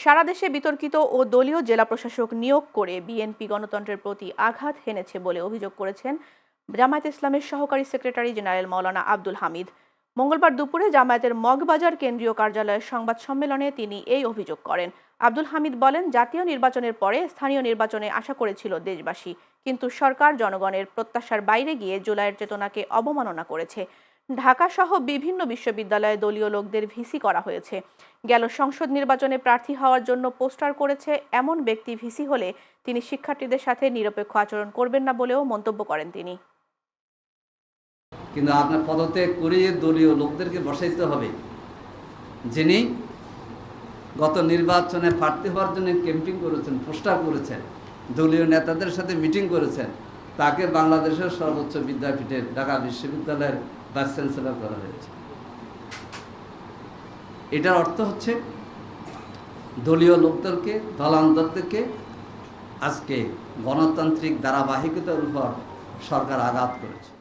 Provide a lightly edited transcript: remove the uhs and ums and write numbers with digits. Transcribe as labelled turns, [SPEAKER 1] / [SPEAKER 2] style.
[SPEAKER 1] সারা দেশে বিতর্কিত ও দলীয় জেলা প্রশাসক নিয়োগ করে বিএনপি গণতন্ত্রের প্রতি আঘাত হেনেছে বলে অভিযোগ করেছেন জামায়াতে ইসলামের সহকারী সেক্রেটারি জেনারেল মাওলানা আব্দুল হামিদ। মঙ্গলবার দুপুরে জামায়াতের মগবাজার কেন্দ্রীয় কার্যালয়ের সংবাদ সম্মেলনে তিনি এই অভিযোগ করেন। আব্দুল হামিদ বলেন, জাতীয় নির্বাচনের পরে স্থানীয় নির্বাচনে আশা করেছিল দেশবাসী, কিন্তু সরকার জনগণের প্রত্যাশার বাইরে গিয়ে জুলাইয়ের চেতনাকে অবমাননা করেছে। ঢাকা সহ বিভিন্ন বিশ্ববিদ্যালয়ে দলীয় লোকদের ভিসি করা হয়েছে। গেল সংসদ নির্বাচনে প্রার্থী হওয়ার জন্য পোস্টার করেছে এমন ব্যক্তি ভিসি হলে তিনি শিক্ষার্থীদের সাথে নিরপেক্ষ আচরণ করবেন না বলেও মন্তব্য করেন তিনি।
[SPEAKER 2] কিন্তু আপনার পদত্যাগ করিয়ে দলীয় লোকদেরকে বসাইতে হবে, যিনি গত নির্বাচনে প্রার্থী হওয়ার জন্য ক্যাম্পিং করেছেন, পোস্টার করেছেন, দলীয় নেতাদের সাথে মিটিং করেছেন, তাকে বাংলাদেশের সর্বোচ্চ বিদ্যাপীঠের ঢাকা বিশ্ববিদ্যালয়ের ভাইস চ্যান্সেলর করা হয়েছে। এটার অর্থ হচ্ছে দলীয় লোকদেরকে, দলান্তরদেরকে আজকে গণতান্ত্রিক ধারাবাহিকতার উপর সরকার আঘাত করেছে।